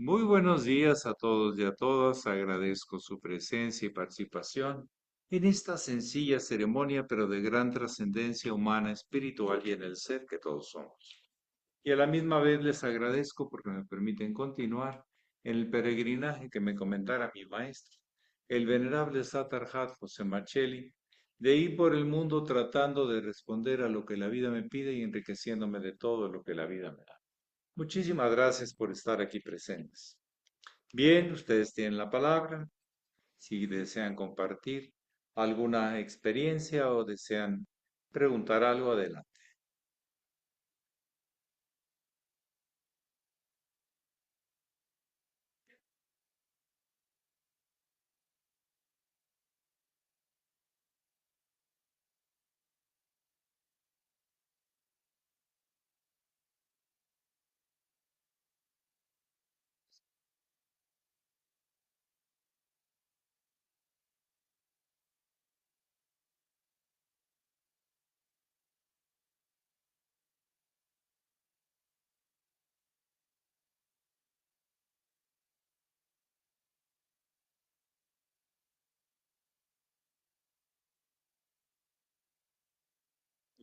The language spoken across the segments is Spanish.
Muy buenos días a todos y a todas. Agradezco su presencia y participación en esta sencilla ceremonia, pero de gran trascendencia humana, espiritual y en el ser que todos somos. Y a la misma vez les agradezco porque me permiten continuar en el peregrinaje que me comentara mi maestro, el venerable Satarhat José Marcelli, de ir por el mundo tratando de responder a lo que la vida me pide y enriqueciéndome de todo lo que la vida me da. Muchísimas gracias por estar aquí presentes. Bien, ustedes tienen la palabra. Si desean compartir alguna experiencia o desean preguntar algo, adelante.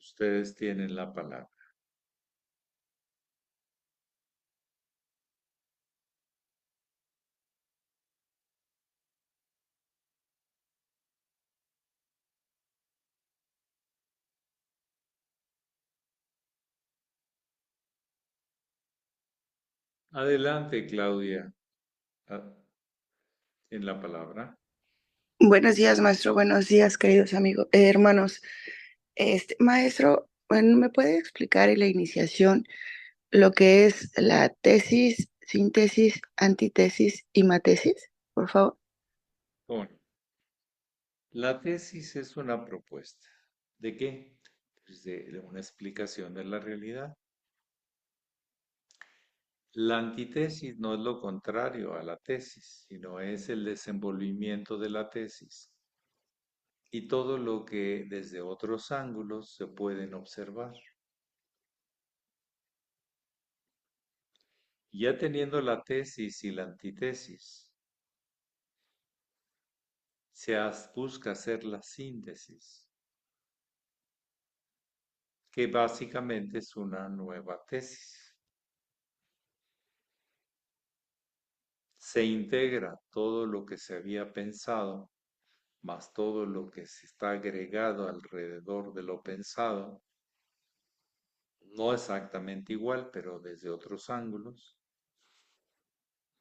Ustedes tienen la palabra. Adelante, Claudia, ah, en la palabra. Buenos días, maestro. Buenos días, queridos amigos, hermanos. Maestro, bueno, ¿me puede explicar en la iniciación lo que es la tesis, síntesis, antítesis y mátesis, por favor? Bueno, la tesis es una propuesta. ¿De qué? Pues de una explicación de la realidad. La antítesis no es lo contrario a la tesis, sino es el desenvolvimiento de la tesis y todo lo que desde otros ángulos se pueden observar. Ya teniendo la tesis y la antítesis, busca hacer la síntesis, que básicamente es una nueva tesis. Se integra todo lo que se había pensado, más todo lo que se está agregado alrededor de lo pensado, no exactamente igual, pero desde otros ángulos,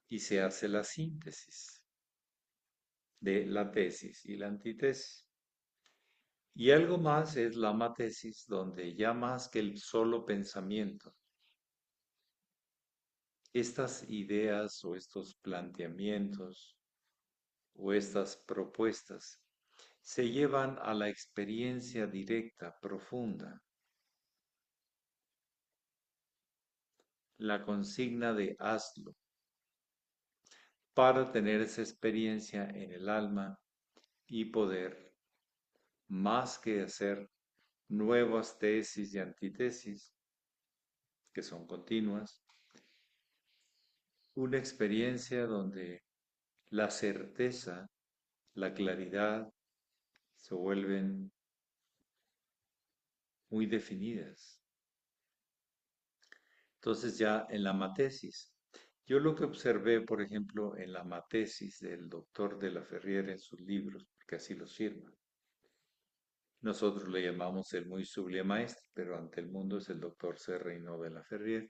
y se hace la síntesis de la tesis y la antítesis. Y algo más es la mátesis, donde ya más que el solo pensamiento, estas ideas o estos planteamientos o estas propuestas se llevan a la experiencia directa, profunda, la consigna de hazlo, para tener esa experiencia en el alma y poder, más que hacer nuevas tesis y antítesis, que son continuas, una experiencia donde la certeza, la claridad se vuelven muy definidas. Entonces ya en la matesis, yo lo que observé, por ejemplo, en la matesis del doctor de la Ferriera en sus libros, porque así los firma, nosotros le llamamos el muy sublime maestro, pero ante el mundo es el doctor C. Reynó de la Ferriera.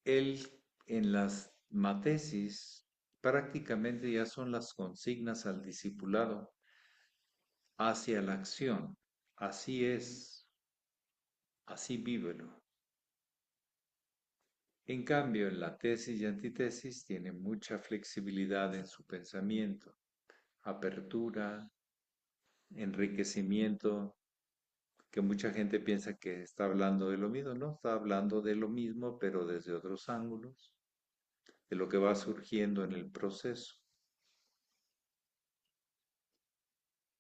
Él en las matesis prácticamente ya son las consignas al discipulado hacia la acción. Así es, así vívelo. En cambio, en la tesis y antítesis tiene mucha flexibilidad en su pensamiento, apertura, enriquecimiento, que mucha gente piensa que está hablando de lo mismo, no, está hablando de lo mismo, pero desde otros ángulos, de lo que va surgiendo en el proceso.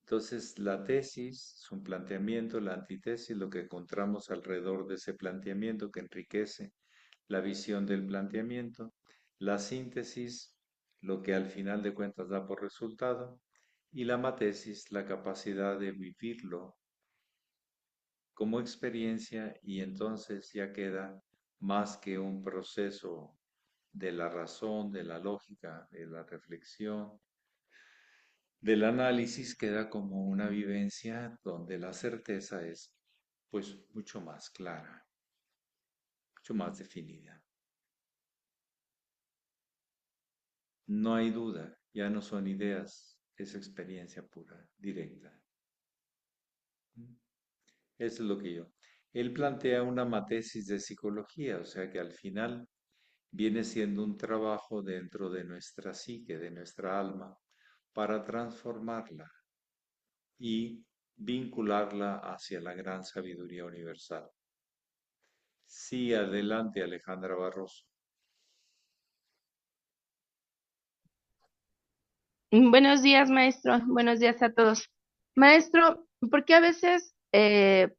Entonces, la tesis es un planteamiento, la antítesis, lo que encontramos alrededor de ese planteamiento que enriquece la visión del planteamiento, la síntesis, lo que al final de cuentas da por resultado, y la matesis, la capacidad de vivirlo como experiencia y entonces ya queda más que un proceso de la razón, de la lógica, de la reflexión, del análisis, queda como una vivencia donde la certeza es pues mucho más clara, mucho más definida. No hay duda, ya no son ideas, es experiencia pura, directa. Eso es lo que yo. Él plantea una matesis de psicología, o sea que al final viene siendo un trabajo dentro de nuestra psique, de nuestra alma, para transformarla y vincularla hacia la gran sabiduría universal. Sí, adelante, Alejandra Barroso. Buenos días, maestro. Buenos días a todos. Maestro, ¿por qué a veces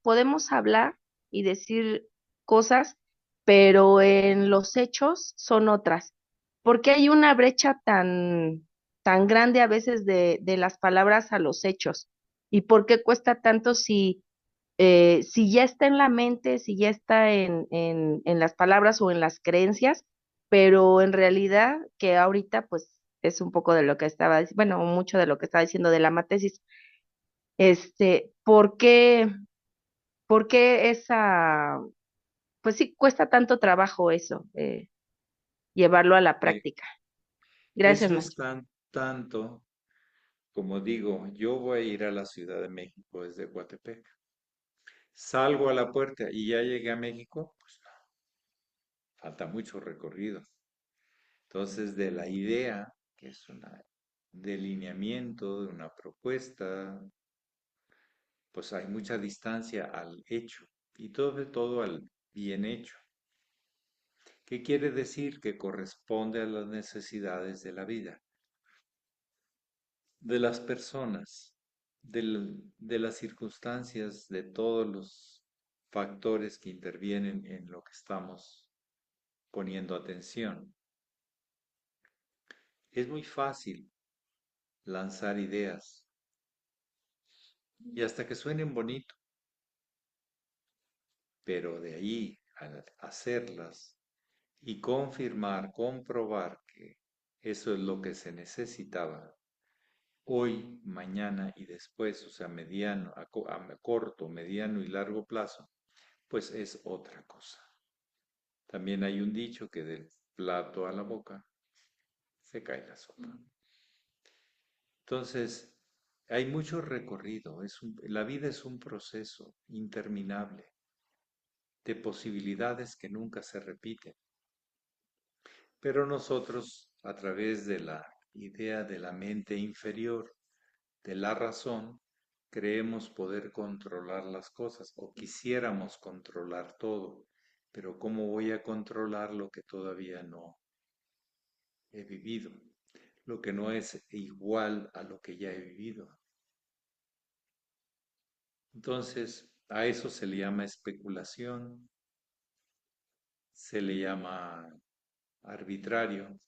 podemos hablar y decir cosas, pero en los hechos son otras? ¿Por qué hay una brecha tan grande a veces de las palabras a los hechos? ¿Y por qué cuesta tanto si ya está en la mente, si ya está en las palabras o en las creencias, pero en realidad que ahorita pues es un poco de lo que estaba, bueno, mucho de lo que estaba diciendo de la matesis, ¿por por qué pues sí, cuesta tanto trabajo eso, llevarlo a la Eh, práctica? Gracias, Eso es maestro. tanto, como digo, yo voy a ir a la Ciudad de México desde Coatepec. Salgo a la puerta y ya llegué a México, pues no, falta mucho recorrido. Entonces, de la idea, que es un delineamiento de una propuesta, pues hay mucha distancia al hecho y todo al bien hecho. ¿Qué quiere decir? Que corresponde a las necesidades de la vida, de las personas, de las circunstancias, de todos los factores que intervienen en lo que estamos poniendo atención. Es muy fácil lanzar ideas y hasta que suenen bonito, pero de ahí a hacerlas y confirmar, comprobar que eso es lo que se necesitaba hoy, mañana y después, o sea, mediano, a corto, mediano y largo plazo, pues es otra cosa. También hay un dicho que del plato a la boca se cae la sopa. Entonces, hay mucho recorrido, la vida es un proceso interminable de posibilidades que nunca se repiten. Pero nosotros, a través de la idea de la mente inferior, de la razón, creemos poder controlar las cosas o quisiéramos controlar todo. Pero ¿cómo voy a controlar lo que todavía no he vivido? Lo que no es igual a lo que ya he vivido. Entonces, a eso se le llama especulación, se le llama arbitrario,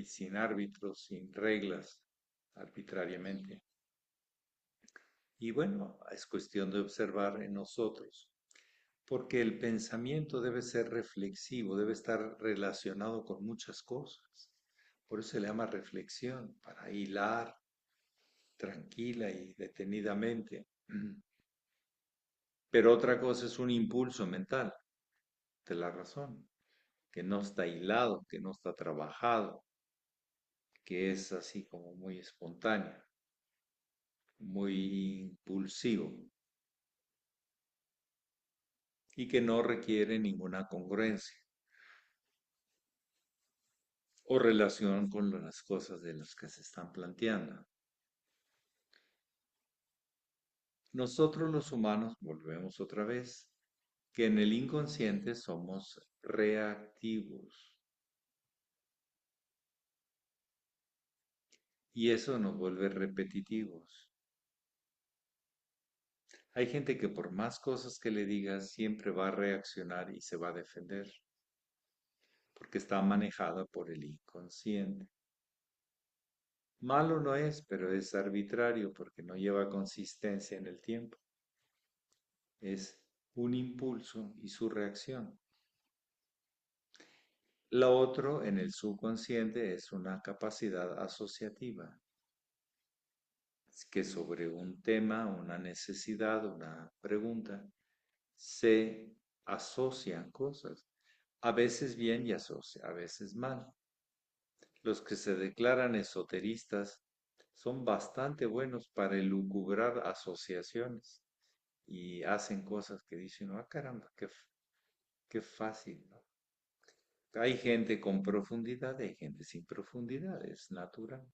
sin árbitros, sin reglas, arbitrariamente. Y bueno, es cuestión de observar en nosotros, porque el pensamiento debe ser reflexivo, debe estar relacionado con muchas cosas. Por eso se le llama reflexión, para hilar tranquila y detenidamente. Pero otra cosa es un impulso mental de la razón, que no está hilado, que no está trabajado, que es así como muy espontáneo, muy impulsivo y que no requiere ninguna congruencia o relación con las cosas de las que se están planteando. Nosotros los humanos, volvemos otra vez, que en el inconsciente somos reactivos y eso nos vuelve repetitivos. Hay gente que por más cosas que le digas siempre va a reaccionar y se va a defender, porque está manejada por el inconsciente. Malo no es, pero es arbitrario porque no lleva consistencia en el tiempo. Es un impulso y su reacción. Lo otro en el subconsciente es una capacidad asociativa, es que sobre un tema, una necesidad, una pregunta, se asocian cosas, a veces bien y a veces mal. Los que se declaran esoteristas son bastante buenos para elucubrar asociaciones y hacen cosas que dicen, ah, caramba, qué fácil, ¿no? Hay gente con profundidad, hay gente sin profundidad, es natural.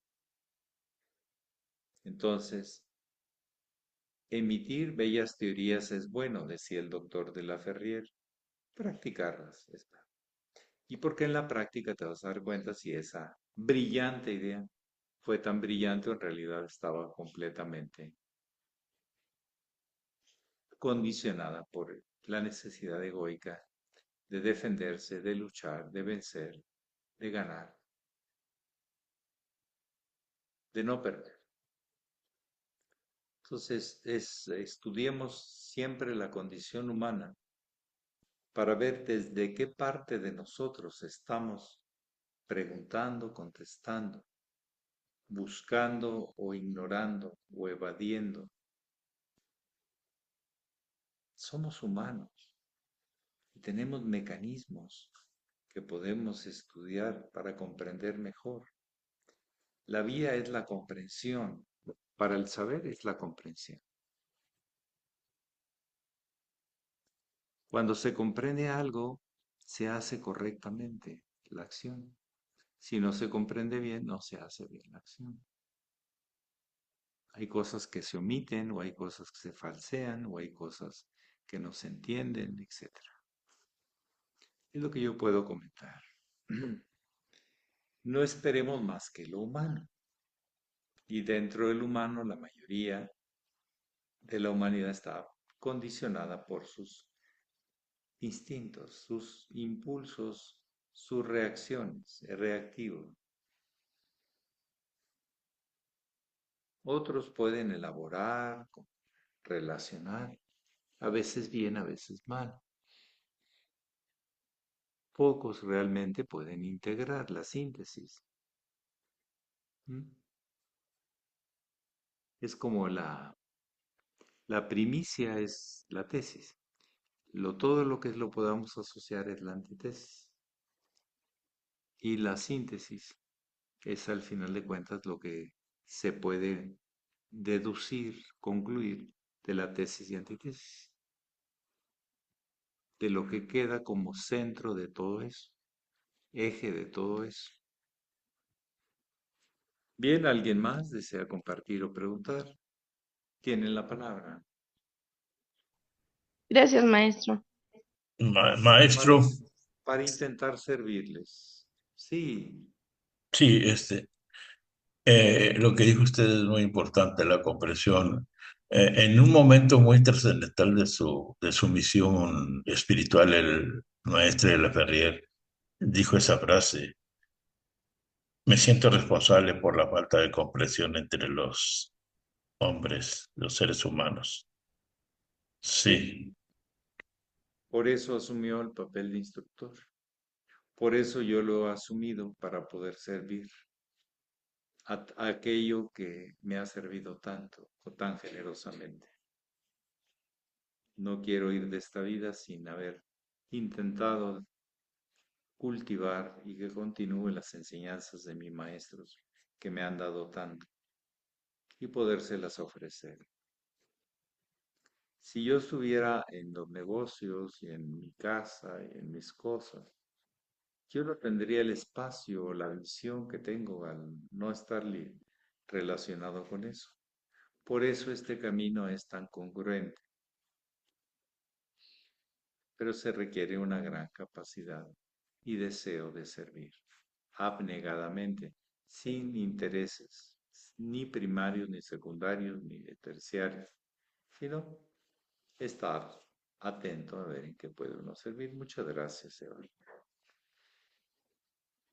Entonces, emitir bellas teorías es bueno, decía el doctor de la Ferrier, practicarlas es malo. Y porque en la práctica te vas a dar cuenta si esa brillante idea fue tan brillante o en realidad estaba completamente condicionada por la necesidad egoica de defenderse, de luchar, de vencer, de ganar, de no perder. Entonces, estudiemos siempre la condición humana para ver desde qué parte de nosotros estamos preguntando, contestando, buscando o ignorando o evadiendo. Somos humanos y tenemos mecanismos que podemos estudiar para comprender mejor. La vía es la comprensión. Para el saber es la comprensión. Cuando se comprende algo, se hace correctamente la acción. Si no se comprende bien, no se hace bien la acción. Hay cosas que se omiten, o hay cosas que se falsean, o hay cosas que no se entienden, etcétera. Es lo que yo puedo comentar. No esperemos más que lo humano. Y dentro del humano, la mayoría de la humanidad está condicionada por sus instintos, sus impulsos, sus reacciones, es reactivo. Otros pueden elaborar, relacionar, a veces bien, a veces mal. Pocos realmente pueden integrar la síntesis. ¿Mm? Es como la primicia es la tesis. Todo lo que lo podamos asociar es la antítesis. Y la síntesis es al final de cuentas lo que se puede deducir, concluir de la tesis y antítesis, de lo que queda como centro de todo eso, eje de todo eso. Bien, ¿alguien más desea compartir o preguntar? Tienen la palabra Gracias, maestro. para, Maestro, para intentar servirles. Sí, sí, lo que dijo usted es muy importante, la comprensión. En un momento muy trascendental de su misión espiritual, el maestro de la Ferrier dijo esa frase: me siento responsable por la falta de comprensión entre los hombres, los seres humanos. sí, Sí, por eso asumió el papel de instructor. Por eso yo lo he asumido para poder servir a aquello que me ha servido tanto o tan generosamente. No quiero ir de esta vida sin haber intentado cultivar y que continúe las enseñanzas de mis maestros que me han dado tanto y podérselas ofrecer. Si yo estuviera en los negocios y en mi casa y en mis cosas, yo no tendría el espacio o la visión que tengo al no estar relacionado con eso. Por eso este camino es tan congruente, pero se requiere una gran capacidad y deseo de servir, abnegadamente, sin intereses, ni primarios, ni secundarios, ni terciarios, sino estar atento a ver en qué puede uno servir. Muchas gracias, Eva.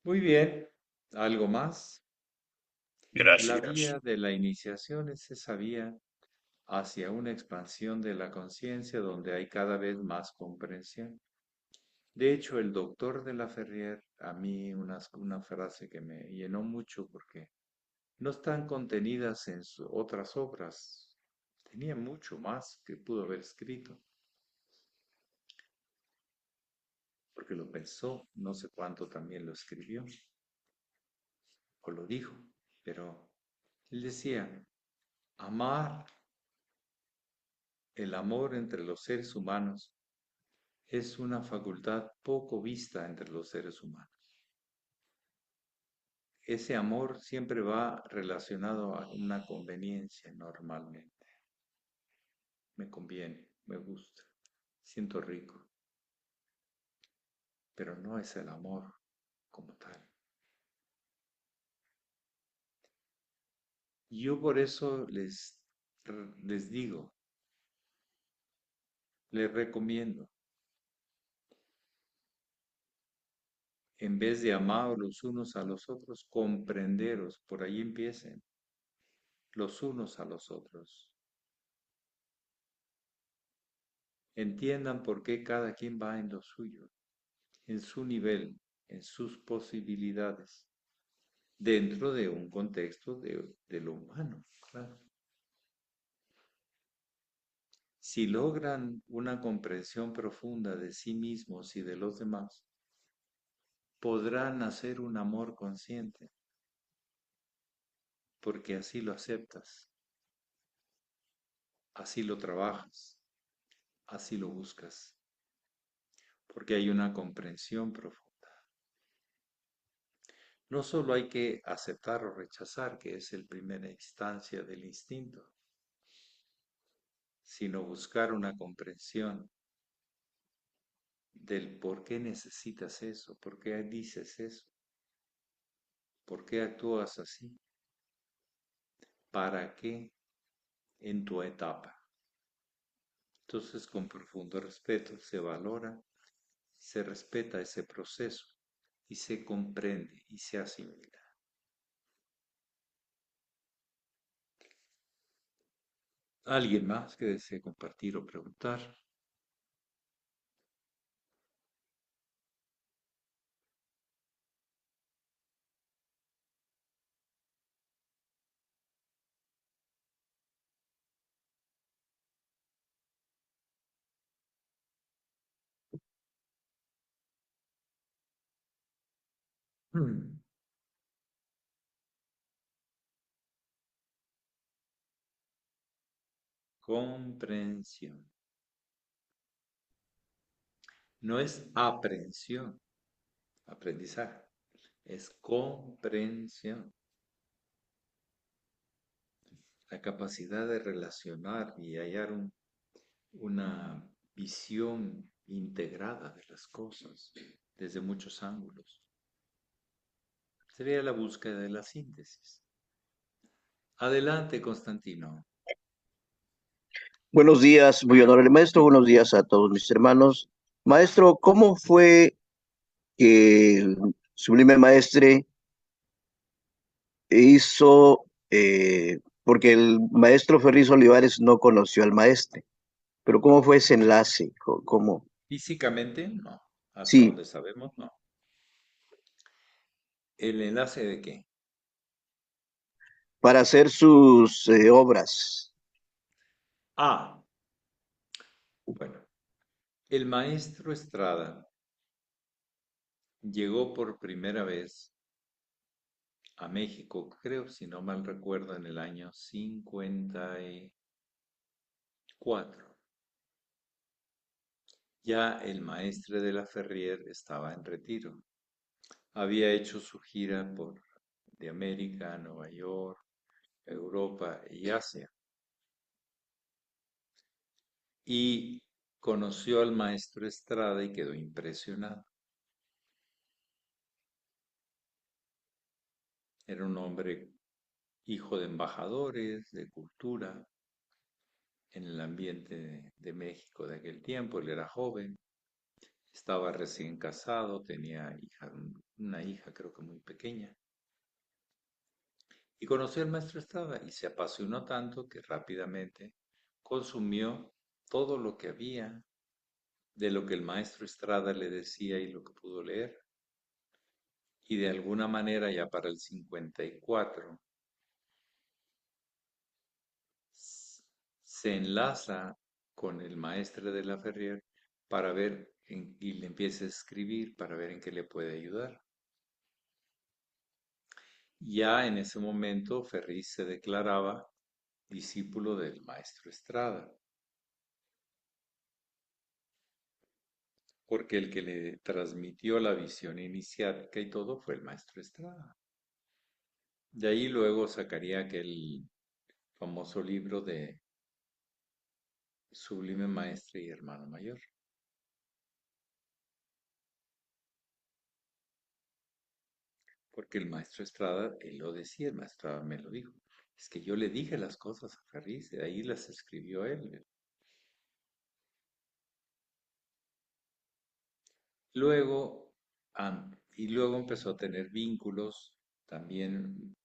Muy bien. ¿Algo más? La Gracias. vía de la iniciación es esa vía hacia una expansión de la conciencia donde hay cada vez más comprensión. De hecho, el doctor de la Ferrier, a mí una frase que me llenó mucho porque no están contenidas en otras obras. Tenía mucho más que pudo haber escrito, porque lo pensó, no sé cuánto también lo escribió o lo dijo, pero él decía, amar, el amor entre los seres humanos es una facultad poco vista entre los seres humanos. Ese amor siempre va relacionado a una conveniencia normalmente. Me conviene, me gusta, siento rico, pero no es el amor como tal. Yo por eso les digo, les recomiendo, en vez de amar los unos a los otros, comprenderos, por ahí empiecen, los unos a los otros. Entiendan por qué cada quien va en lo suyo, en su nivel, en sus posibilidades, dentro de un contexto de lo humano, claro. Si logran una comprensión profunda de sí mismos y de los demás, podrán hacer un amor consciente, porque así lo aceptas, así lo trabajas, así lo buscas, porque hay una comprensión profunda. No solo hay que aceptar o rechazar, que es la primera instancia del instinto, sino buscar una comprensión del por qué necesitas eso, por qué dices eso, por qué actúas así, para qué en tu etapa. Entonces, con profundo respeto se valora, se respeta ese proceso y se comprende y se asimila. ¿Alguien más que desee compartir o preguntar? Hmm. Comprensión. No es aprehensión, aprendizaje, es comprensión. La capacidad de relacionar y hallar una visión integrada de las cosas desde muchos ángulos. Sería la búsqueda de la síntesis. Adelante, Constantino. Buenos días, muy honorable maestro. Buenos días a todos mis hermanos. Maestro, ¿cómo fue que el Sublime Maestre hizo, porque el maestro Ferriz Olivares no conoció al maestre, pero cómo fue ese enlace? ¿Cómo? Físicamente, no. Hasta Sí, donde sabemos, no. ¿El enlace de qué? para hacer sus obras. Ah, bueno. El maestro Estrada llegó por primera vez a México, creo, si no mal recuerdo, en el año 54. Ya el maestre de la Ferrier estaba en retiro. Había hecho su gira de América, Nueva York, Europa y Asia. Y conoció al maestro Estrada y quedó impresionado. Era un hombre hijo de embajadores, de cultura, en el ambiente de México de aquel tiempo. Él era joven, estaba recién casado, tenía una hija creo que muy pequeña. Y conoció al maestro Estrada y se apasionó tanto que rápidamente consumió todo lo que había de lo que el maestro Estrada le decía y lo que pudo leer. Y de alguna manera ya para el 54 se enlaza con el maestre de la Ferrier para ver y le empieza a escribir para ver en qué le puede ayudar. Ya en ese momento Ferriz se declaraba discípulo del maestro Estrada, porque el que le transmitió la visión iniciática y todo fue el maestro Estrada. De ahí luego sacaría aquel famoso libro de Sublime Maestre y Hermano Mayor. Porque el maestro Estrada, él lo decía, el maestro Estrada me lo dijo. Es que yo le dije las cosas a Ferriz, de ahí las escribió él. Luego, y luego empezó a tener vínculos también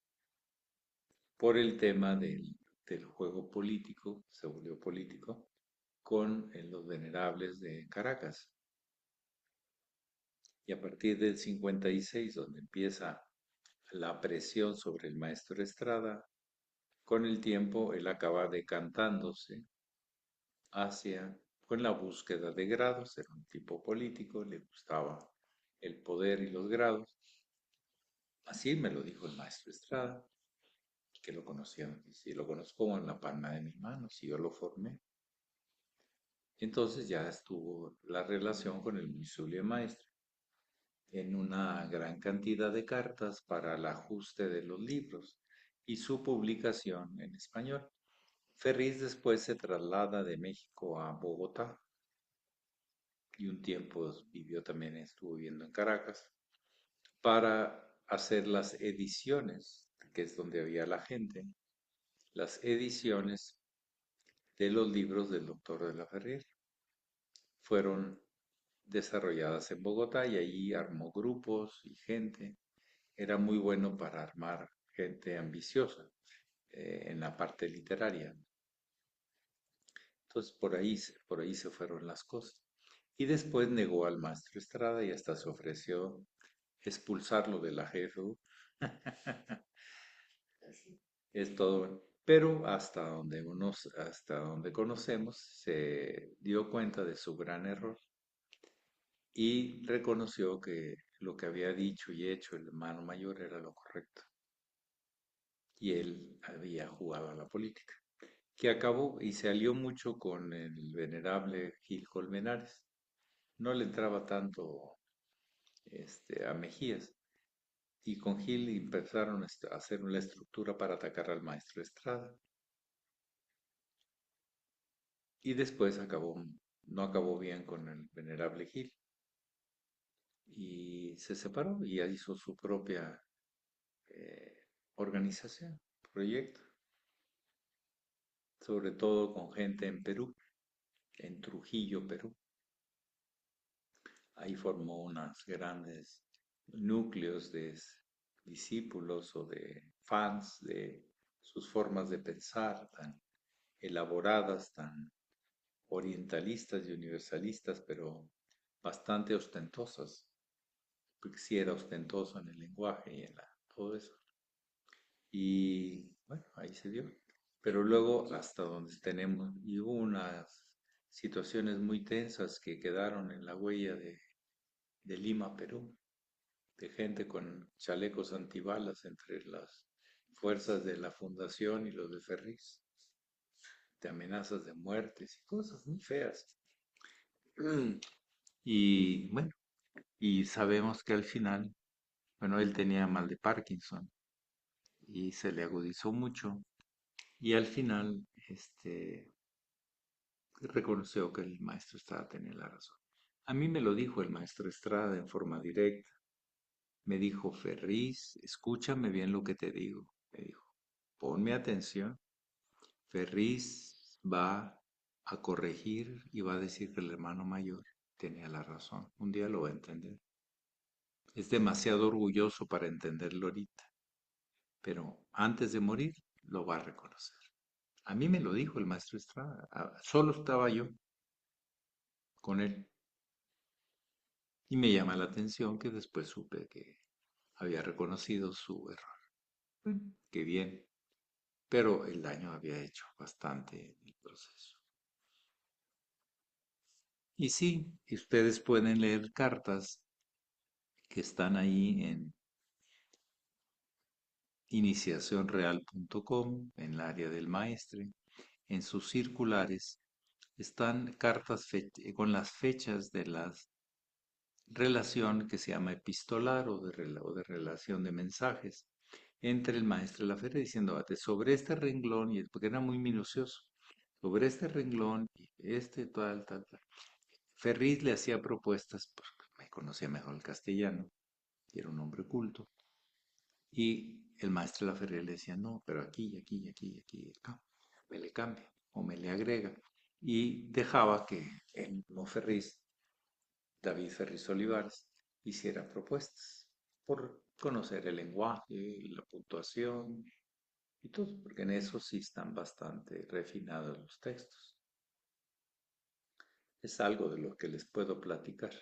por el tema del juego político, se volvió político, con los venerables de Caracas. Y a partir del 56, donde empieza la presión sobre el maestro Estrada, con el tiempo él acaba decantándose hacia, con la búsqueda de grados, era un tipo político, le gustaba el poder y los grados. Así me lo dijo el maestro Estrada, que lo conocía, y lo conozco en la palma de mi mano, si yo lo formé. Entonces ya estuvo la relación con el muy maestro en una gran cantidad de cartas para el ajuste de los libros y su publicación en español. Ferriz después se traslada de México a Bogotá y un tiempo vivió también, estuvo viviendo en Caracas, para hacer las ediciones, que es donde había la gente, las ediciones de los libros del doctor de la Ferrier. Fueron desarrolladas en Bogotá y allí armó grupos y gente. Era muy bueno para armar gente ambiciosa en la parte literaria. Entonces por ahí se fueron las cosas. Y después negó al maestro Estrada y hasta se ofreció expulsarlo de la GFU. Es todo. Pero hasta donde conocemos, se dio cuenta de su gran error y reconoció que lo que había dicho y hecho el hermano mayor era lo correcto. Y él había jugado a la política, que acabó y se alió mucho con el venerable Gil Colmenares. No le entraba tanto a Mejías. Y con Gil empezaron a hacer una estructura para atacar al maestro Estrada. Y después no acabó bien con el venerable Gil. Y se separó y ya hizo su propia organización, proyecto, sobre todo con gente en Perú, en Trujillo, Perú. Ahí formó unos grandes núcleos de discípulos o de fans de sus formas de pensar tan elaboradas, tan orientalistas y universalistas, pero bastante ostentosas, porque sí era ostentoso en el lenguaje y en todo eso. Y bueno, ahí se dio. Pero luego hasta donde tenemos, y hubo unas situaciones muy tensas que quedaron en la huella de Lima, Perú, de gente con chalecos antibalas entre las fuerzas de la fundación y los de Ferris, de amenazas de muertes y cosas muy feas. Y bueno, y sabemos que al final, bueno, él tenía mal de Parkinson y se le agudizó mucho y al final, reconoció que el maestro Estrada tenía la razón. A mí me lo dijo el maestro Estrada en forma directa. Me dijo, Ferriz, escúchame bien lo que te digo. Me dijo, ponme atención. Ferriz va a corregir y va a decir que el hermano mayor tenía la razón. Un día lo va a entender. Es demasiado orgulloso para entenderlo ahorita, pero antes de morir lo va a reconocer. A mí me lo dijo el maestro Estrada. Solo estaba yo con él. Y me llama la atención que después supe que había reconocido su error. Bueno, qué bien. Pero el daño había hecho bastante en el proceso. Y sí, ustedes pueden leer cartas que están ahí en iniciacionreal.com, en el área del maestre. En sus circulares están cartas con las fechas de la relación que se llama epistolar o de relación de mensajes entre el maestro y la feria, diciendo, sobre este renglón, porque era muy minucioso, sobre este renglón, este tal, tal, tal. Ferriz le hacía propuestas, porque me conocía mejor el castellano, y era un hombre culto, y el maestro de la feria le decía, no, pero aquí, aquí, aquí, aquí, acá, me le cambia o me le agrega, y dejaba que el mismo Ferriz, David Ferriz Olivares, hiciera propuestas por conocer el lenguaje, la puntuación y todo, porque en eso sí están bastante refinados los textos. Es algo de lo que les puedo platicar.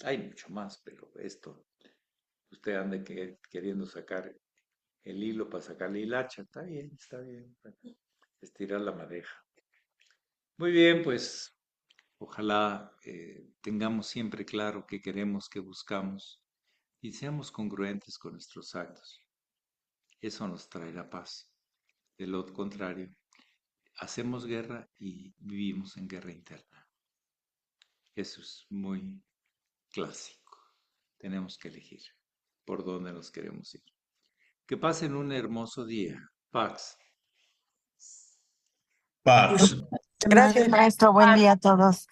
Hay mucho más, pero esto, usted anda queriendo sacar el hilo para sacar la hilacha, está bien, está bien. Estirar la madeja. Muy bien, pues ojalá tengamos siempre claro qué queremos, qué buscamos y seamos congruentes con nuestros actos. Eso nos traerá paz. De lo contrario, hacemos guerra y vivimos en guerra interna. Eso es muy clásico. Tenemos que elegir por dónde nos queremos ir. Que pasen un hermoso día. Pax. Pax. Gracias, maestro. Buen día a todos.